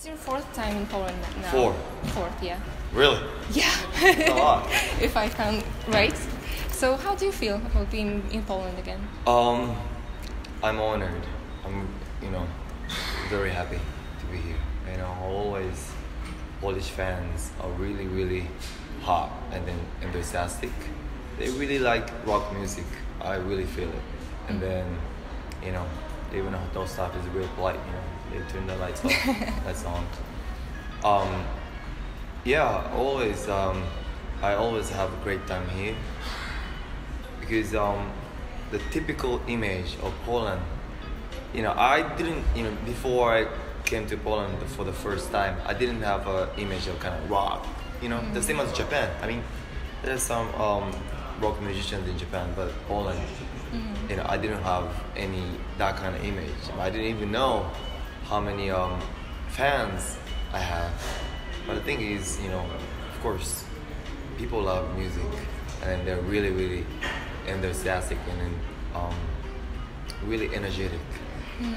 It's your fourth time in Poland now. Fourth, yeah. Really? Yeah. A lot. If I count right. So how do you feel about being in Poland again? I'm honored. I'm, very happy to be here. Always Polish fans are really, really hot and then enthusiastic. They really like rock music. I really feel it. And then, even though staff is real polite, they turn the lights off. That's on. Always. I always have a great time here because the typical image of Poland. I didn't. Before I came to Poland for the first time, I didn't have an image of kind of rock. The same as Japan. I mean, there's some rock musicians in Japan, but Poland, I didn't have that kind of image. I didn't even know how many fans I have. But the thing is, of course, people love music, and they're really, really enthusiastic and really energetic. So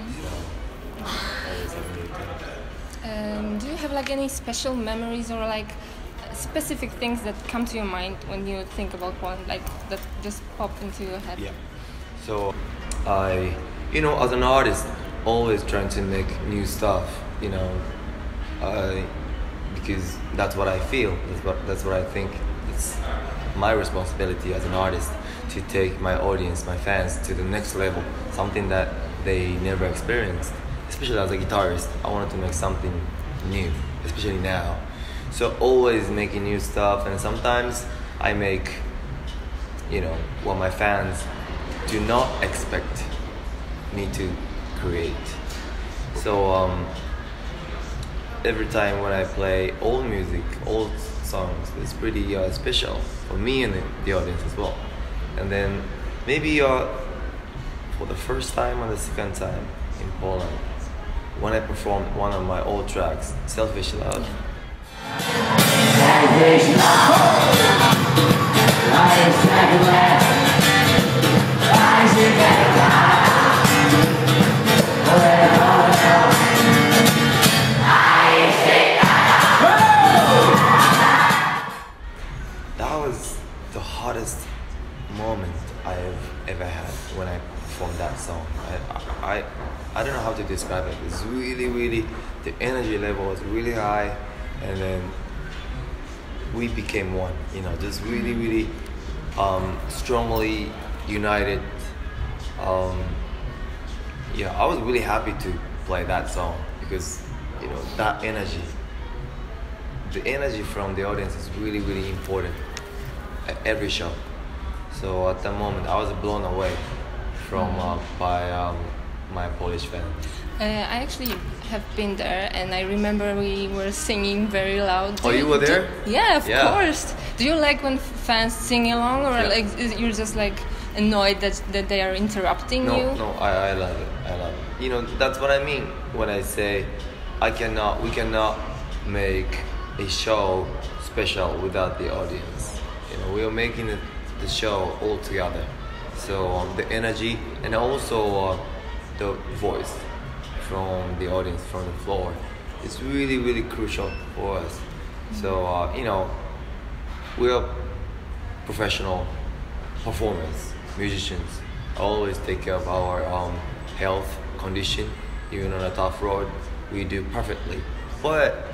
that is a really good. Do you have any special memories or specific things that come to your mind when you think about Poland, that just pop into your head? Yeah. So I, as an artist, always trying to make new stuff. Because that's what I feel. That's what I think. It's my responsibility as an artist to take my audience, my fans, to the next level. Something that they never experienced. Especially as a guitarist, I wanted to make something new, especially now. So always making new stuff, and sometimes I make, what my fans do not expect me to create. So every time when I play old music, old songs, it's pretty special for me and the audience as well. And then maybe for the first time or the second time in Poland, when I performed one of my old tracks, Selfish Love. That was the hottest moment I've ever had when I performed that song. I don't know how to describe it. It's really, really, the energy level was really high, and then we became one, just really, really strongly united. I was really happy to play that song because, that energy, the energy from the audience is really, really important at every show. So at that moment, I was blown away by my Polish fans. I actually have been there, and I remember we were singing very loud. You were there? Yeah, of course. Do you like when fans sing along, or you're just annoyed that they are interrupting you? No, I love it. I love it. That's what I mean when I say we cannot make a show special without the audience. We are making the show all together. So the energy and also the voice from the audience, from the floor, is really, really crucial for us. So we are professional performers, musicians. Always take care of our health condition. Even on a tough road, we do perfectly. But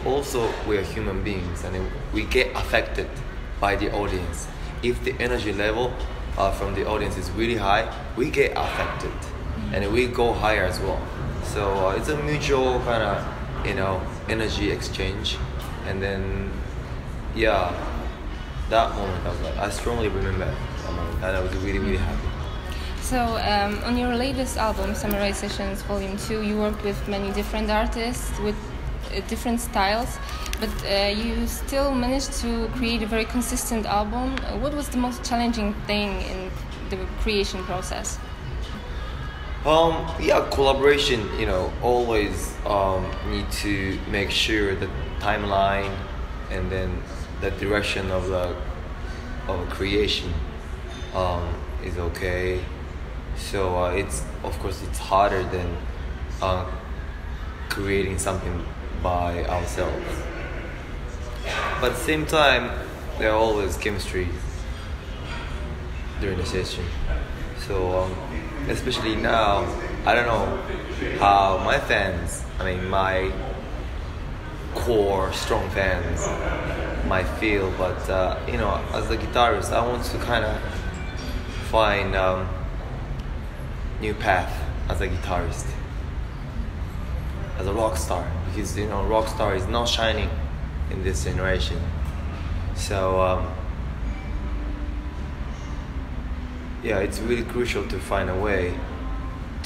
also we are human beings, and we get affected by the audience. If the energy level from the audience is really high, we get affected, and we go higher as well. So it's a mutual kind of energy exchange. And then that moment I strongly remember that moment, and I was really, really happy. So on your latest album, Samurai Sessions Volume 2, you worked with many different artists with different styles, but you still managed to create a very consistent album. What was the most challenging thing in the creation process? Collaboration, always need to make sure the timeline and then the direction of the creation is okay. So it's, of course, it's harder than creating something by ourselves. But at the same time, there are always chemistry during the session. So especially now, I don't know how my fans, my core strong fans might feel, but as a guitarist, I want to kind of find new path as a guitarist, as a rock star, because rock star is not shining in this generation. So it's really crucial to find a way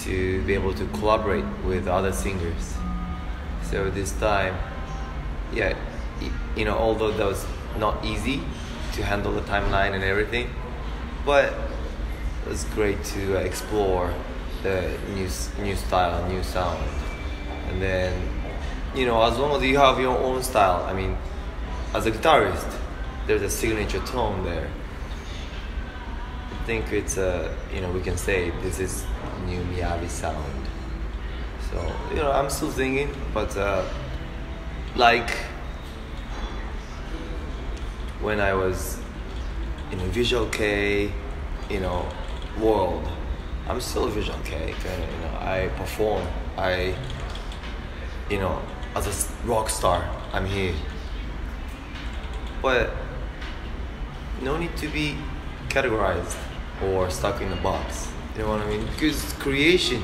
to be able to collaborate with other singers. So this time, although that was not easy to handle the timeline and everything, but it was great to explore the new style, new sound. And then, as long as you have your own style, as a guitarist, there's a signature tone there. I think it's we can say this is new Miyavi sound. So, I'm still singing, but like when I was in a Visual K, world, I'm still a Visual K. I perform. As a rock star, I'm here. But no need to be categorized or stuck in a box. You know what I mean? Because creation,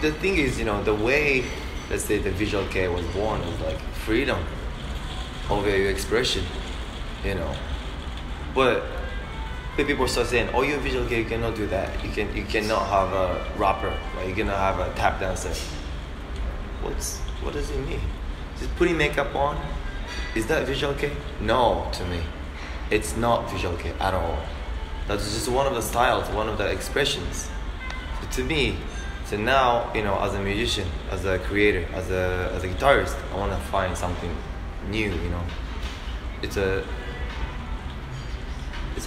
the thing is, the way, let's say, the Visual K was born was like freedom of your expression, But when people start saying, "Oh, you're a Visual K, you cannot do that. You cannot have a rapper, like you cannot have a tap dancer." What does it mean? Just putting makeup on? Is that Visual K? No, to me, it's not Visual K at all. That's just one of the styles, one of the expressions. But to me, so now, as a musician, as a creator, as a guitarist, I want to find something new. It's a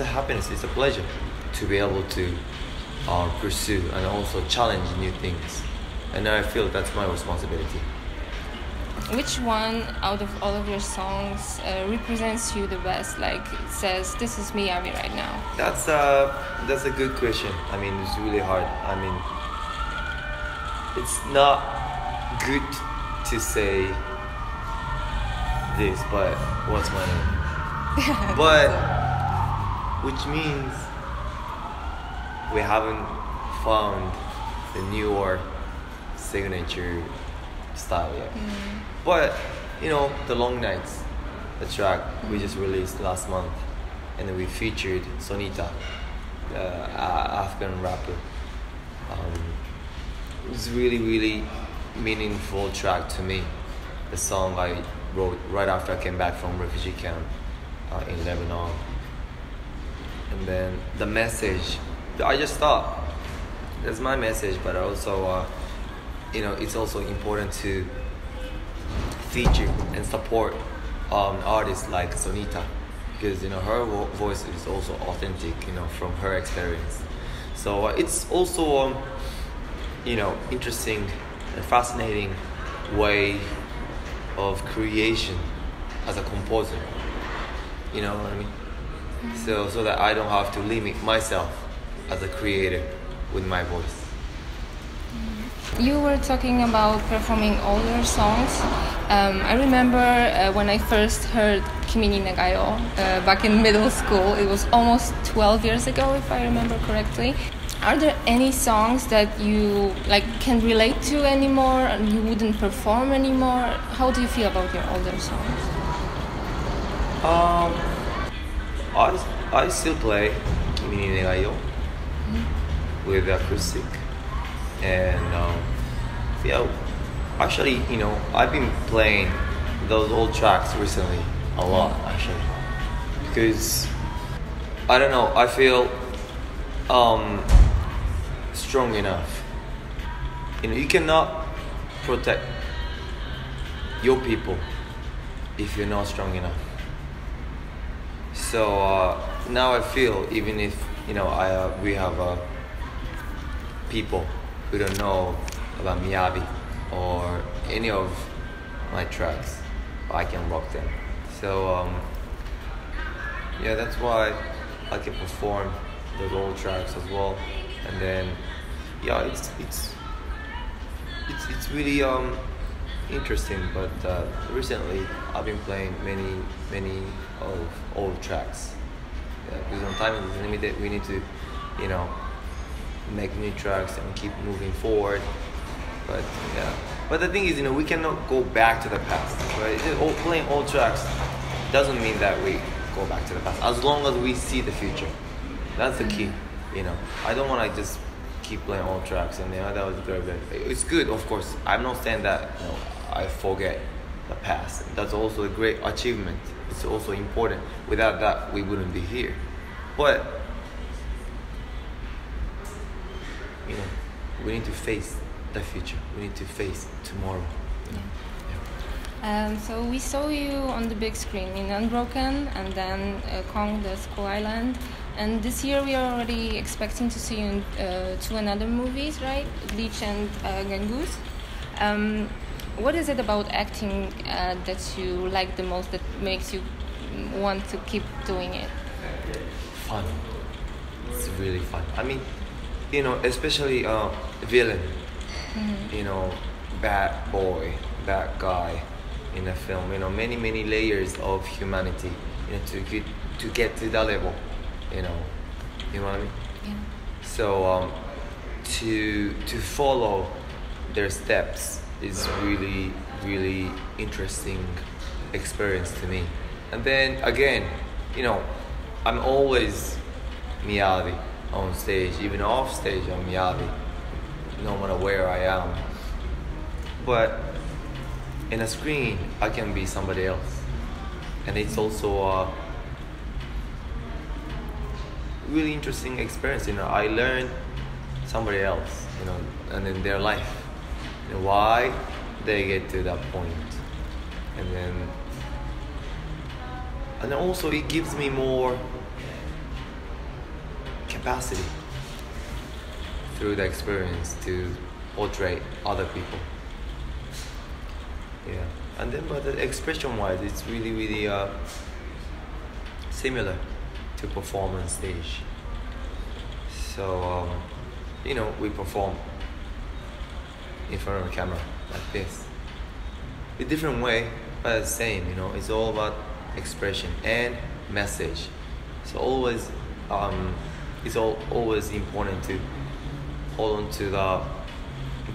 happiness, it's a pleasure to be able to pursue and also challenge new things. And I feel that's my responsibility. Which one out of all of your songs represents you the best? Like it says, "This is Miyavi right now." That's a good question. It's really hard. It's not good to say this, but what's my name? But which means we haven't found the newer signature style yet. But the Long Nights, the track we just released last month, and then we featured Sonita, the African rapper. It was really, really meaningful track to me. The song I wrote right after I came back from refugee camp in Lebanon. And then the message, I just thought, that's my message, but also, it's also important to feature and support artists like Sonita, because her voice is also authentic, from her experience. So it's also interesting and fascinating way of creation as a composer. You know what I mean? So that I don't have to limit myself as a creator with my voice. You were talking about performing older songs. I remember when I first heard Kimi ni Nagayo back in middle school. It was almost 12 years ago, if I remember correctly. Are there any songs that you can relate to anymore and you wouldn't perform anymore? How do you feel about your older songs? I still play Kimi ni Nagayo with acoustic, and actually, I've been playing those old tracks recently a lot, actually, because I don't know, I feel strong enough. You cannot protect your people if you're not strong enough. So now I feel, even if we have people who don't know about Miyavi or any of my tracks. I can rock them. So yeah, that's why I can perform those old tracks as well. And then yeah, it's really interesting. But recently I've been playing many of old tracks. Yeah, because when time is limited, we need to, you know, make new tracks and keep moving forward. But yeah, but the thing is, you know, we cannot go back to the past, right? Playing old tracks doesn't mean that we go back to the past, as long as we see the future. That's the key, you know. I don't want to just keep playing old tracks and that was good. It's good, of course. I'm not saying that, you know, I forget the past. That's also a great achievement. It's also important. Without that, we wouldn't be here. But you know, we need to face the future. We need to face tomorrow. Yeah. So we saw you on the big screen in Unbroken and then Kong the Skull Island. And this year we are already expecting to see you in two another movies, right? Bleach and Gangoose. What is it about acting that you like the most, that makes you want to keep doing it? Fun. It's really fun. I mean, you know, especially villain. Mm-hmm. You know, bad boy, bad guy in a film. You know, many layers of humanity. You know, to get to that level. You know what I mean? Yeah. So to follow their steps is really interesting experience to me. And then again, you know, I'm always Miyavi on stage, even off stage I'm Miyavi, no matter where I am. But in a screen, I can be somebody else, and it's also a really interesting experience. You know, I learn somebody else, you know, and in their life, you know, why they get to that point, and then also it gives me more capacity through the experience to portray other people. Yeah, and then but the expression-wise, it's really similar to perform on stage. So you know, we perform in front of the camera like this, a different way, but the same. You know, it's all about expression and message. So always, it's always important to hold on to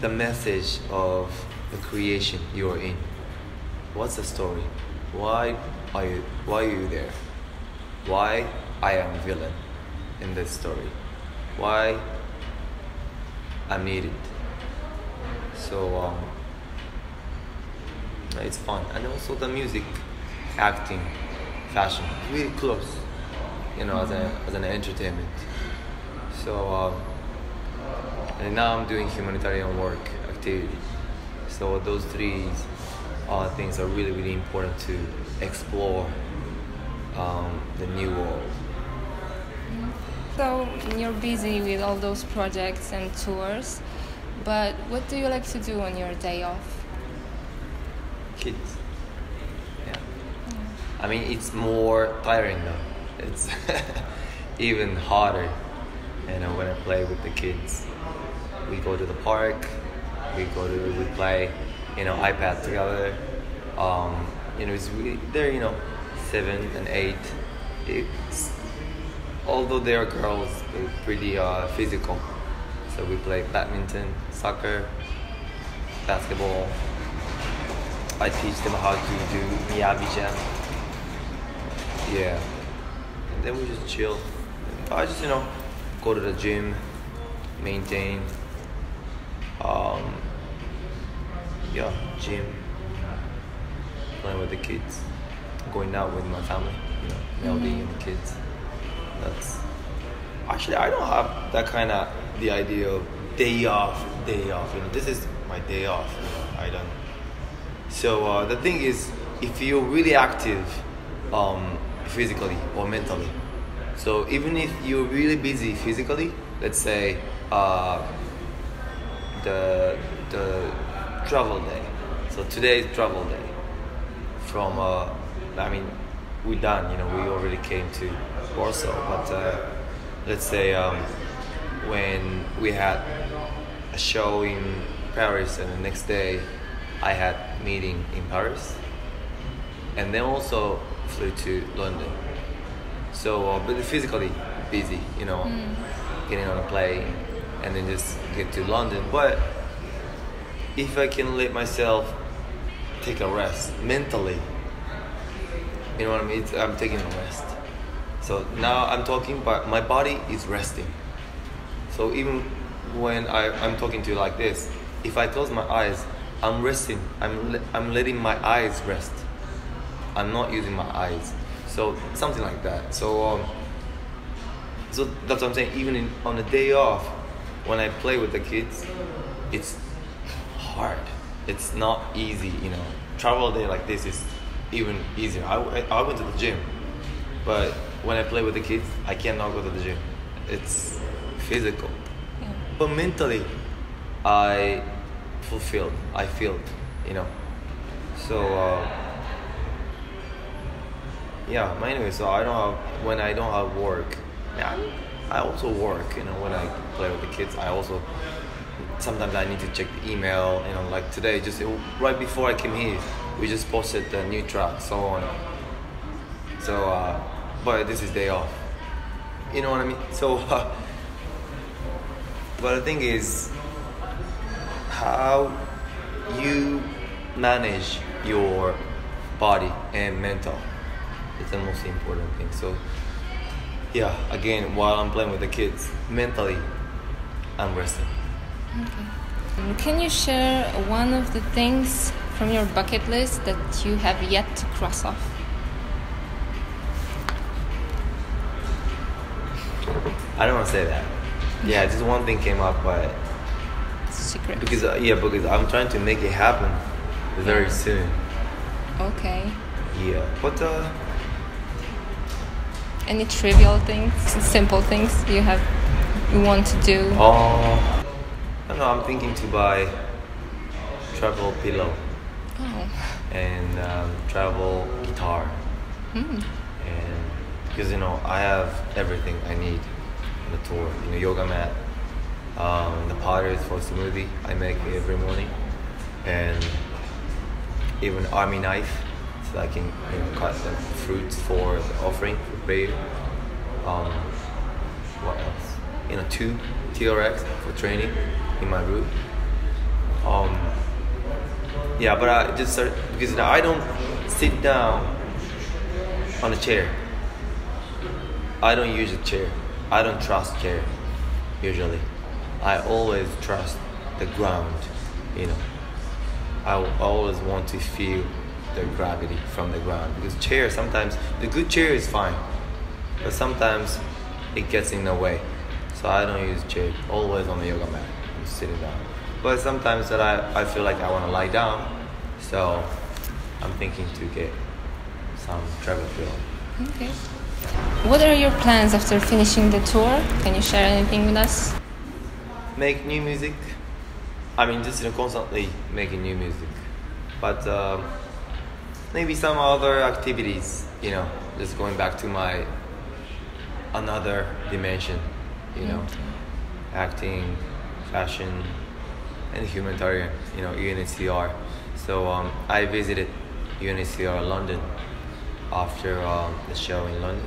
the message of the creation you're in. What's the story? Why are you there? Why I am villain in this story? Why I'm needed? So it's fun, and also the music, acting, fashion, really close. You know, as an entertainment. So and now I'm doing humanitarian work activity. So those three things are really important to explore the new world. So you're busy with all those projects and tours, but what do you like to do on your day off? Kids. Yeah. I mean, it's more tiring though. It's even harder, you know, when I play with the kids. We go to the park, we play, you know, iPad together. You know, it's really, they're, you know, 7 and 8. Although they are girls, they're pretty physical. So we play badminton, soccer, basketball. I teach them how to do Miyavi jam. Yeah. And then we just chill. I just, you know, go to the gym, maintain. Yeah, gym. Playing with the kids. Going out with my family, you know, Melody and the kids. That's actually, I don't have that kind of the idea of day off. You know, this is my day off. You know, I don't. So the thing is, if you're really active, physically or mentally, so even if you're really busy physically, let's say the travel day, So today is travel day. From we're done. We already came to Warsaw, but let's say when we had a show in Paris, and the next day I had meeting in Paris, and then also flew to London. So, but physically busy, getting on a plane, and then just get to London. But if I can let myself take a rest mentally, you know what I mean? I'm taking a rest. So now I'm talking, but my body is resting. So even when I'm talking to you like this, if I close my eyes, I'm resting. I'm letting my eyes rest. I'm not using my eyes. So something like that. So that's what I'm saying. Even on a day off, when I play with the kids, it's hard. It's not easy. Travel day like this is even easier. I went to the gym, but when I play with the kids, I cannot go to the gym. It's physical, but mentally, I feel it. So but anyway, so when I don't have work, I also work. When I play with the kids, I also sometimes I need to check the email. Like today, just right before I came here, we just posted the new track, so on. So, but this is day off. You know what I mean? So, but the thing is, how you manage your body and mental is the most important thing. So, again, while I'm playing with the kids, mentally, I'm resting. Okay. Can you share one of the things from your bucket list that you have yet to cross off? I don't want to say that. Yeah, just one thing came up, but secret. Because I'm trying to make it happen very soon. Okay. Yeah, but any trivial things, simple things you want to do? I don't know. I'm thinking to buy travel pillow. Oh. And travel guitar. And because I have everything I need on the tour. Yoga mat, the powders for smoothie I make every morning, and even army knife so I can cut the fruits for the offering for prayer. What else? Two TRX for training in my room. But I just started because I don't sit down on a chair. I don't use a chair. I don't trust chair usually. I always trust the ground. I always want to feel the gravity from the ground, because chair, sometimes the good chair is fine, but sometimes it gets in the way. So I don't use chair. Always on the yoga mat, I'm sitting down. But sometimes that I feel like I want to lie down, so I'm thinking to get some travel pillow. Okay. What are your plans after finishing the tour? Can you share anything with us? Make new music. Just constantly making new music. But maybe some other activities, just going back to my another dimension, acting, fashion, and humanitarian, UNHCR. So I visited UNHCR London after the show in London,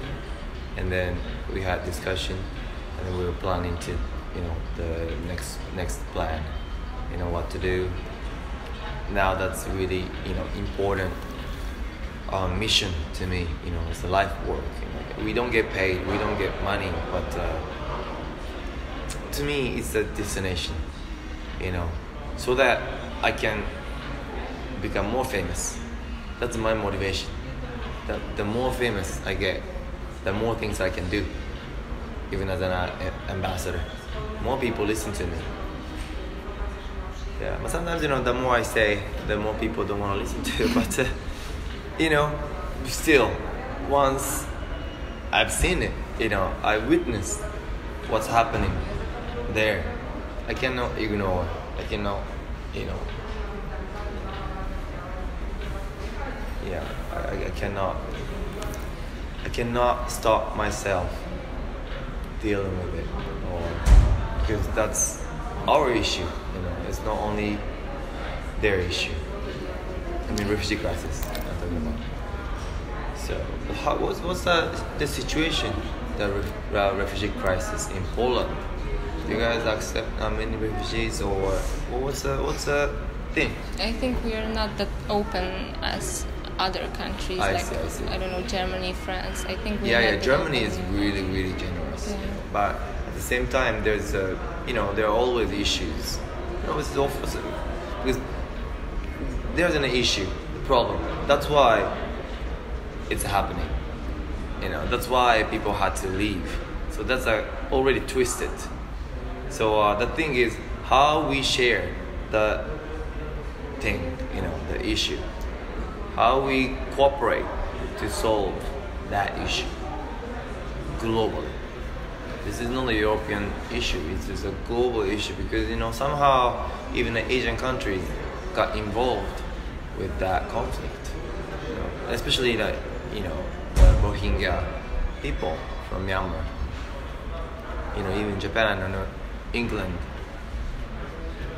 and then we had discussion, and then we were planning to, the next plan, what to do. Now that's really, important mission to me. It's a life work. We don't get paid, we don't get money, but to me it's a destination, so that I can become more famous. That's my motivation. The more famous I get, the more things I can do, even as an ambassador. More people listen to me. Yeah, but sometimes, the more I say, the more people don't want to listen to it. But, still, once I've seen it, I witnessed what's happening there, I cannot ignore. I cannot, yeah, I cannot stop myself dealing with it, or because that's our issue. You know, it's not only their issue. I mean, refugee crisis. I'm talking about. So, what's the situation, the refugee crisis in Poland? Do you guys accept many refugees, or what's the thing? I think we are not that open as other countries, I like see. I don't know, Germany, France. I think we're Yeah, not yeah. that Germany open. is really, really generous. Yeah. You know, but at the same time, there's there are always issues. You know, it's also because there's an issue, the problem. That's why it's happening. You know, that's why people had to leave. So that's already twisted. So the thing is how we share the thing, you know, the issue. How we cooperate to solve that issue globally. This is not a European issue, it's just a global issue because, you know, somehow even the Asian countries got involved with that conflict. You know, especially the Rohingya people from Myanmar. You know, even Japan and England,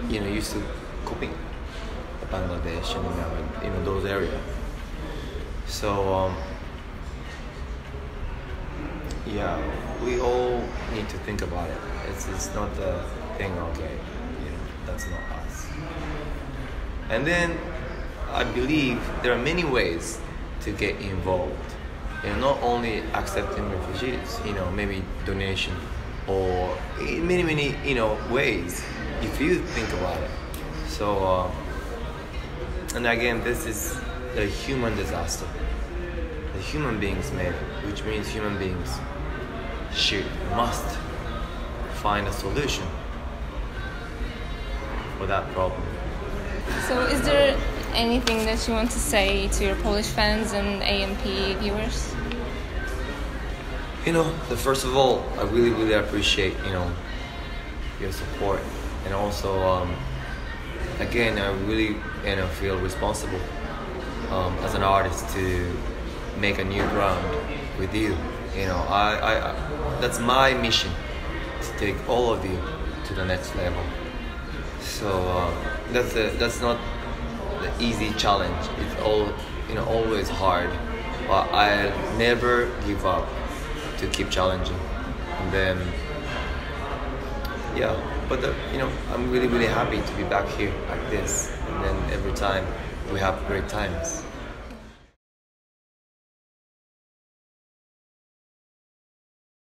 you know, used to coping Bangladesh and Myanmar, you know, those areas. So yeah, we all need to think about it. It's not the thing, okay, you know, that's not us. And then I believe there are many ways to get involved. You know, not only accepting refugees, you know, maybe donation or in many, you know, ways if you think about it. So and again, this is a human disaster. The human beings made it, which means human beings must find a solution for that problem. So, is there anything that you want to say to your Polish fans and AMP viewers? You know, first of all, I really, really appreciate, you know, your support, and also, again, I really, you know, feel responsible as an artist to make a new ground with you. You know, I that's my mission, to take all of you to the next level. So that's not the easy challenge. It's always hard, but I'll never give up to keep challenging. And then yeah, but I'm really, really happy to be back here like this, and then every time we have great times.